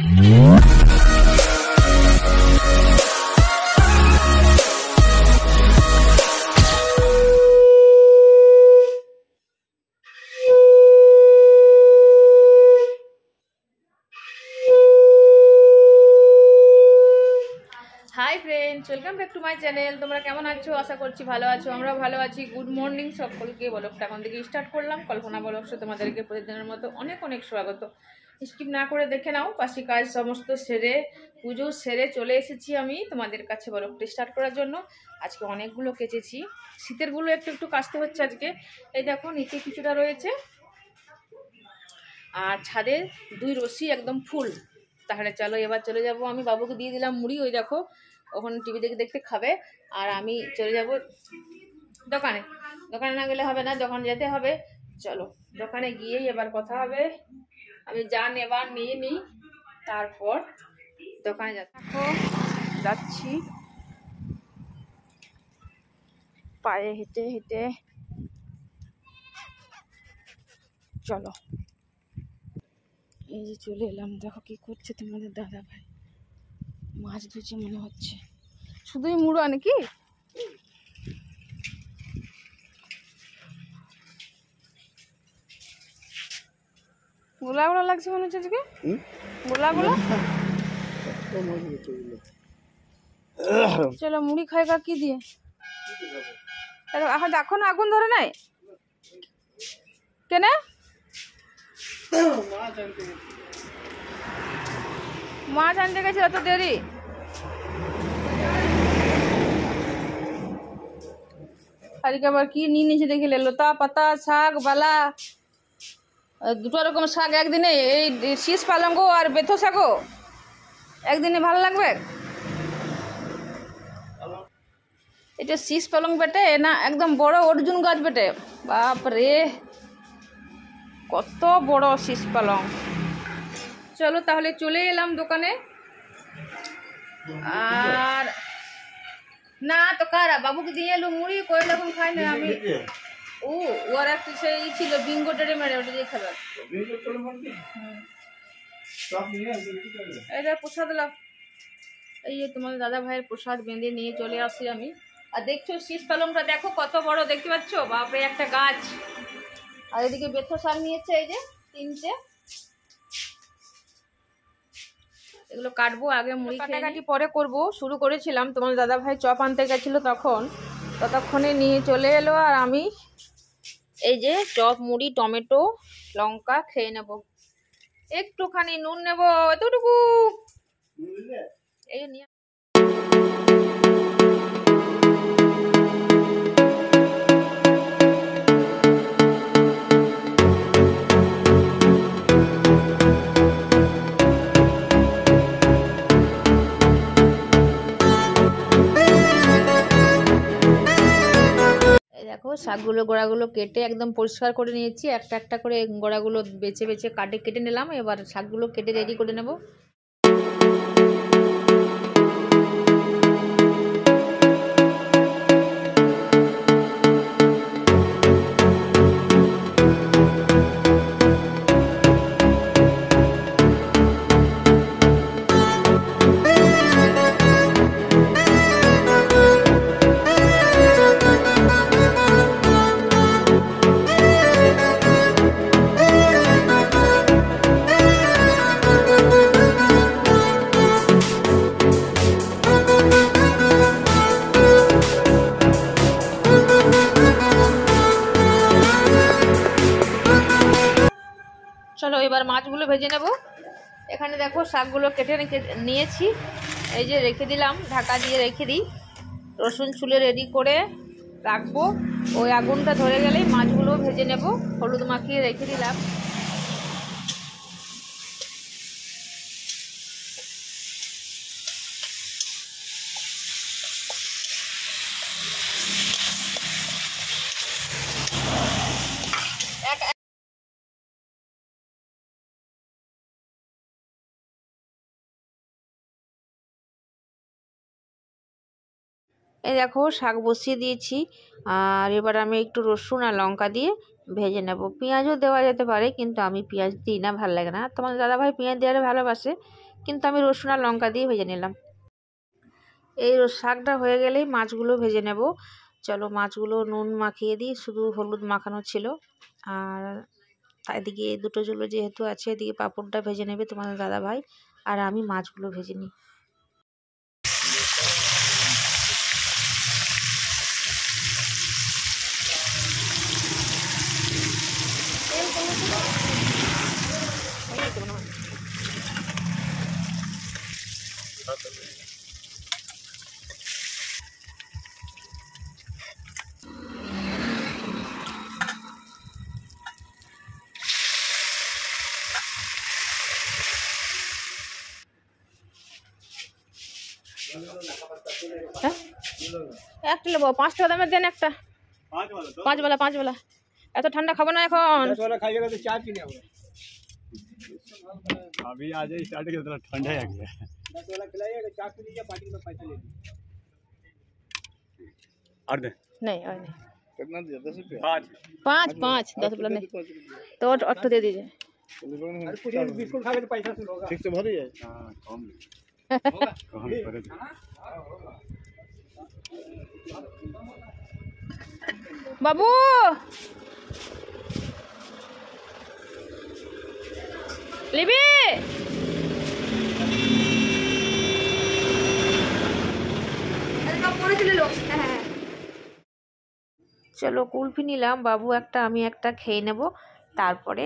Hi friends, welcome back to my channel. তোমরা কেমন আছো? আশা করছি ভালো আছো। আমরা ভালো আছি। গুড মর্নিং সকলকে। ব্লগটা এখন থেকে স্টার্ট করলাম। কল্পনা ব্লগসে তোমাদেরকে প্রতিদিনের মতো অনেক অনেক স্বাগত। স্কিপ না করে দেখে নাও। পাশে কাজ সমস্ত সেরে, পুজো সেরে চলে এসেছি আমি তোমাদের কাছে ব্লগটা স্টার্ট করার জন্য। আজকে অনেকগুলো কেচেছি, শীতেরগুলো একটু একটু কাচতে হচ্ছে আজকে। এই দেখো নিচে কিছুটা রয়েছে, আর ছাদে 2 রশি একদম ফুল। তাহলে চলো এবার চলে যাব। আমি বাবুকে দিয়ে দিলাম মুড়ি, ওই দেখো ওখানে টিভি দেখতে দেখতে খাবে। আর আমি চলে যাব দোকানে। দোকানে না গেলে হবে না, দোকান যেতে হবে। চলো দোকানে গিয়েই এবার কথা হবে। আমি যা নেবার নিয়ে নিই, তারপর দোকানে যাচ্ছি পায়ে হেঁটে হেঁটে। চলো এই যে চলে এলাম। দেখো কি করছে তোমাদের দাদা ভাই, মাছ ধুচ্ছে মনে হচ্ছে। শুধুই মুড়ো নাকি? গোলা গোলা লাগছে মনে হচ্ছে আজকে। গোলা গোলা। চলো মুড়ি খাই গা কি দিয়ে। এখন এখনো আগুন ধরে নাই কেন? মাছ আনতে গেছে এত দেরি? আজকে আবার কি নিয়ে নিয়েছে দেখিলে? লতা পাতা শাক বালা, 2 রকম শাক একদিনে। এই শীষ পালঙ্গ আর বেথো শাকও একদিনে ভালো লাগবে? এটা শীষ পালং বেটে না একদম বড় অর্জুন গাছ বেটে? বাপ রে, কত বড় শীষ পালং। চলো তাহলে চলে এলাম দোকানে। আর না তো কারা বাবুকে দিয়ে এলো মুড়ি, কই রকম খাই না আমি। ওর একটা সেই ছিল বিঙ্গো টেরে মেরে, ওটা দিয়ে খাবে। এই প্রসাদ লাভ, এই যে তোমাদের দাদা ভাইয়ের প্রসাদ বেঁধে নিয়ে চলে আসি আমি। আর দেখছো শীষ পালংটা দেখো কত বড়, দেখতে পাচ্ছ? বাপরে একটা গাছ। আর এদিকে বেথো শাক নিয়েছে, এই যে 3টে। এগুলো কাটবো, আগে মুড়ি কাটাকাটি পরে করব। শুরু করেছিলাম, তোমার দাদা ভাই চপ আনতে গেছিল, ততক্ষণে নিয়ে চলে এলো। আর আমি এই যে চপ মুড়ি টমেটো লঙ্কা খেয়ে নেব। একটুখানি নুন নেব, এতটুকু। এই নিয়ে দেখো শাকগুলো গোড়াগুলো কেটে একদম পরিষ্কার করে নিয়েছি। একটা একটা করে গোড়াগুলো বেছে বেছে কেটে নিলাম। এবার শাকগুলো কেটে রেডি করে নেব। চলো এবার মাছগুলো ভেজে নেব। এখানে দেখো শাকগুলো কেটে নিয়েছি, এই যে রেখে দিলাম, ঢাকা দিয়ে রেখে দিই। রসুন ছুলে রেডি করে রাখবো। ওই আগুনটা ধরে গেলেই মাছগুলো ভেজে নেব। হলুদ মাখিয়ে রেখে দিলাম। এই দেখো শাক বসিয়ে দিয়েছি, আর এবার আমি একটু রসুন আর লঙ্কা দিয়ে ভেজে নেব। পেঁয়াজও দেওয়া যেতে পারে, কিন্তু আমি পেঁয়াজ দিই না, ভালো লাগে না। তোমার দাদাভাই পেঁয়াজ দেওয়ারে ভালোবাসে, কিন্তু আমি রসুন আর লঙ্কা দিয়ে ভেজে নিলাম। এই শাকটা হয়ে গেলেই মাছগুলো ভেজে নেব। চলো মাছগুলো নুন মাখিয়ে দিই, শুধু হলুদ মাখানো ছিল। আর এদিকে দুটো চুলো যেহেতু আছে, এদিকে পাঁপড়টা ভেজে নেবে তোমাদের দাদাভাই, আর আমি মাছগুলো ভেজে নিই। একটা নেবো, 5 টাকা দামের দেন একটা, 5 বেলা। এত ঠান্ডা খাবো না এখন। अभी आज ही स्टार्ट किया, ठंडा है गया। 8 दे नहीं और नहीं, कितना दिया? 10 रुपया। 5 10 बेला नहीं तो 8 दे दीजिए। बिस्कुट खा के पैसा से होगा, ठीक से भरी है। हां कम कम करे। बाबू लिबी चलो कुल्फी निलाम, बाबू একটা আমি একটা খেয়ে নেব, তারপরে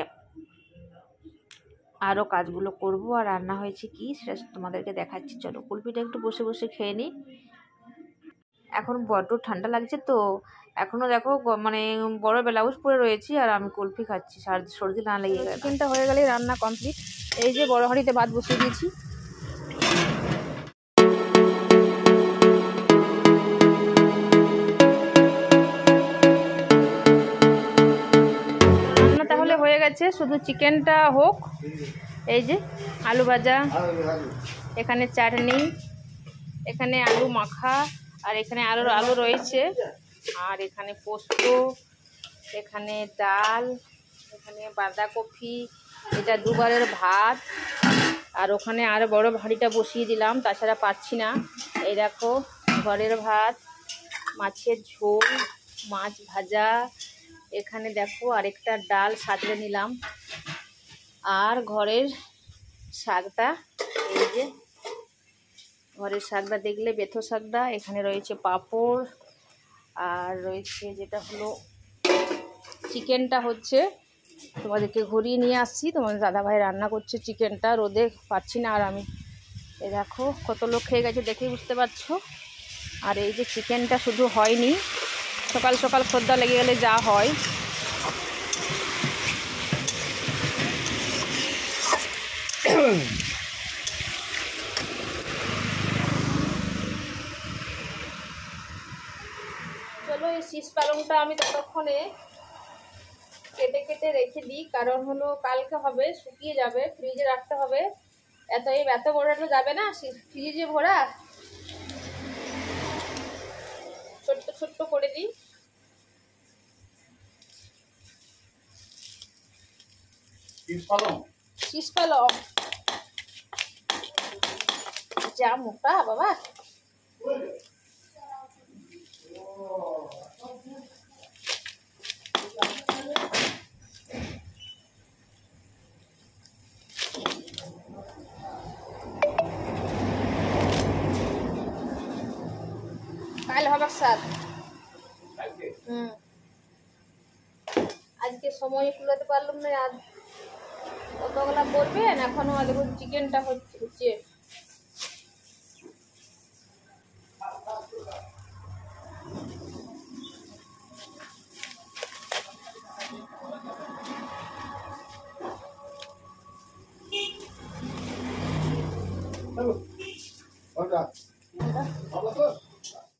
আরও কাজগুলো করব। আর রান্না হয়েছে কি সেটা তোমাদেরকে দেখাচ্ছি। চলো কুলফিটা একটু বসে বসে খেয়ে নিই। এখন বড্ড ঠান্ডা লাগছে তো, এখনও দেখো মানে বড় ব্লাউজ পরে রয়েছি আর আমি কুলফি খাচ্ছি, সর্দি না লেগে গেছে। চিকেনটা হয়ে গেলেই রান্না কমপ্লিট। এই যে বড় হাঁড়িতে ভাত বসিয়ে দিয়েছি। রান্না তাহলে হয়ে গেছে, শুধু চিকেনটা হোক। এই যে আলু ভাজা, এখানে চাটনি, এখানে আলু মাখা, আর এখানে আলু রয়েছে, আর এখানে পোস্ত, এখানে ডাল, এখানে বাঁধাকপি, এটা দুবারের ভাত, আর ওখানে আরও বড় হাঁড়িটা বসিয়ে দিলাম, তাছাড়া পাচ্ছি না। এই দেখো ঘরের ভাত, মাছের ঝোল, মাছ ভাজা, এখানে দেখো আরেকটা ডাল সাঁতলে নিলাম, আর ঘরের শাকটা, এই যে ঘরের শাকটা দেখলে বেথো শাকটা, এখানে রয়েছে পাঁপড়, আর রয়েছে যেটা হলো চিকেনটা হচ্ছে তোমাদেরকে ঘুরিয়ে নিয়ে আসছি। তোমাদের দাদাভাই রান্না করছে চিকেনটা, রোদে পাচ্ছি না। আর আমি এই দেখো কত লোক খেয়ে গেছে দেখেই বুঝতে পারছো। আর এই যে চিকেনটা শুধু হয়নি, সকাল সকাল খদ্দা লেগে গেলে যা হয়। চলো এই শীষ পালংটা আমি ততক্ষণে কেটে কেটে রেখে দিই, কারণ হলো কালকে হবে, শুকিয়ে যাবে, ফ্রিজে রাখতে হবে। এত বড়টা যাবে না ফ্রিজে ভরা, ছোট্ট ছোট্ট করে দিই। শীষ পালং যা মোটা বাবা। কাল হবে স্যার। আজকে সময় কুলাতে পারলাম না, আর কতগুলা করবেন, এখনো দেখুন চিকেনটা হচ্ছে।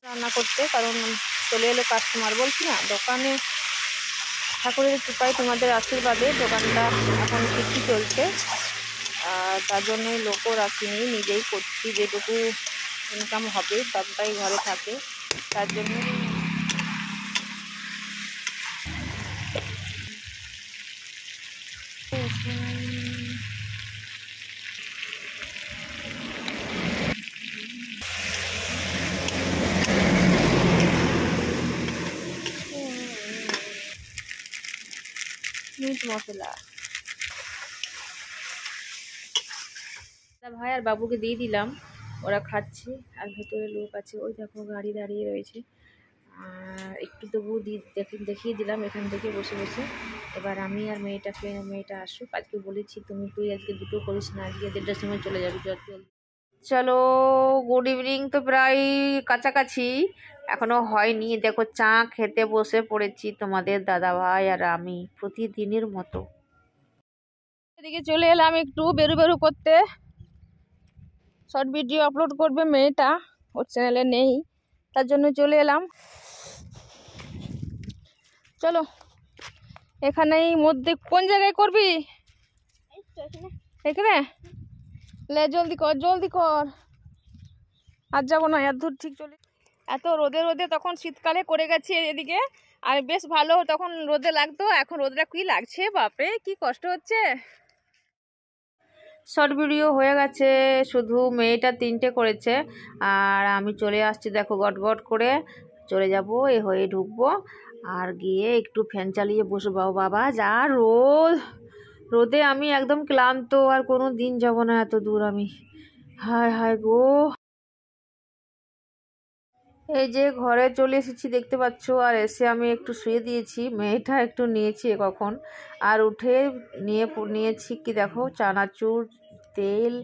রান্না করতে, কারণ চলে এলো কাস্টমার, বলছি না দোকানে ঠাকুরের কৃপায় তোমাদের আশীর্বাদে দোকানটা এখন ঠিকই চলছে, আর তার জন্যই লোকও রাখিনি, নিজেই করছি, যেটুকু ইনকাম হবে সবটাই ঘরে থাকে। তার জন্য মিট মশলা ভাই আর বাবুকে দিয়ে দিলাম, ওরা খাচ্ছে। আর ভেতরে লোক আছে, ওই দেখো গাড়ি দাঁড়িয়ে রয়েছে। আর একটু তবু দেখিয়ে দিলাম এখান থেকে বসে বসে। এবার আমি আর মেয়েটা আসুক। আজকে বলেছি তুই আজকে দুটো করিস না, আজকে 1:30টার সময় চলে যাবি জলদি। চলো, গুড ইভিনিং। তো প্রায় কাছাকাছি, এখনো হয়নি। দেখো চা খেতে বসে পড়েছি তোমাদের দাদাভাই আর আমি, প্রতিদিনের মতো। এদিকে চলে এলাম একটু বেরু করতে। শর্ট ভিডিও আপলোড করবে মেয়েটা, ওর চ্যানেলে নেই, তার জন্য চলে এলাম। চলো, এখানেই মধ্যে কোন জায়গায় করবি? এখানে লে, জলদি কর। আর যাবো না, এত দূর ঠিক চলে। এত রোদে তখন শীতকালে করে গেছি এদিকে, আর বেশ ভালো তখন রোদে লাগতো। এখন রোদটা কি লাগছে, বাপরে কি কষ্ট হচ্ছে। শর্ট ভিডিও হয়ে গেছে, শুধু মেয়েটা 3টে করেছে। আর আমি চলে আসছি, দেখো গট করে চলে যাব, এ হয়ে ঢুকবো। আর গিয়ে একটু ফ্যান চালিয়ে বসবো। বাবা যা রোদে আমি একদম ক্লান্ত, আর কোনো দিন যাব না এত দূর আমি। হায় গো। এই যে ঘরে চলে এসেছি দেখতে পাচ্ছ, আর এসে আমি একটু শুয়ে দিয়েছি, মেয়েটা একটু নিয়েছি কখন। আর উঠে নিয়েছি কি দেখো, চানাচুর, তেল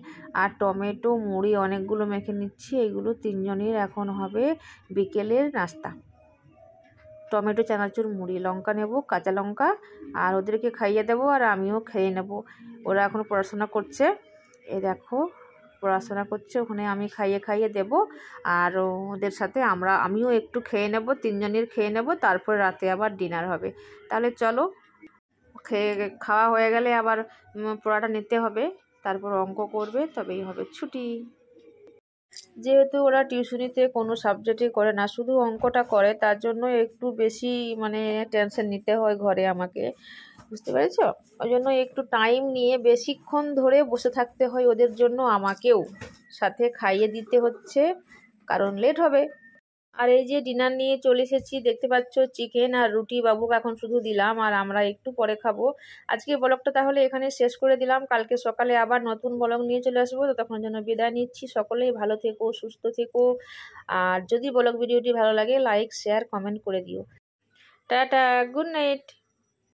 আর টমেটো, মুড়ি অনেকগুলো মেখে নিচ্ছি। এইগুলো 3জনের এখন হবে বিকেলের নাস্তা। টমেটো, চানাচুর, মুড়ি, লঙ্কা নেব, কাঁচা লঙ্কা, আর ওদেরকে খাইয়ে দেবো আর আমিও খেয়ে নেব। ওরা এখন পড়াশোনা করছে, এই দেখো পড়াশোনা করছে, ওখানে আমি খাইয়ে দেব। আর ওদের সাথে আমিও একটু খেয়ে নেব, 3জনের খেয়ে নেব। তারপর রাতে আবার ডিনার হবে। তাহলে চলো, খাওয়া হয়ে গেলে আবার পড়াটা নিতে হবে, তারপর অঙ্ক করবে, তবেই হবে ছুটি। যেহেতু ওরা টিউশনিতে কোনো সাবজেক্টে করে না, শুধু অঙ্কটা করে, তার জন্য একটু বেশি টেনশন নিতে হয় ঘরে আমাকে, বুঝতে পেরেছো? ওই জন্য একটু টাইম নিয়ে বেশিক্ষণ ধরে বসে থাকতে হয় ওদের জন্য, আমাকেও সাথে খাইয়ে দিতে হচ্ছে, কারণ লেট হবে। আর এই যে ডিনার নিয়ে চলে এসেছি, দেখতে পাচ্ছ চিকেন আর রুটি। বাবুকে এখন শুধু দিলাম, আর আমরা একটু পরে খাবো। আজকে ব্লগটা তাহলে এখানে শেষ করে দিলাম, কালকে সকালে আবার নতুন ব্লগ নিয়ে চলে আসবো। ততক্ষণের জন্য বিদায় নিচ্ছি। সকলেই ভালো থেকো, সুস্থ থেকো। আর যদি ব্লগ ভিডিওটি ভালো লাগে, লাইক, শেয়ার, কমেন্ট করে দিও। Tata, good night.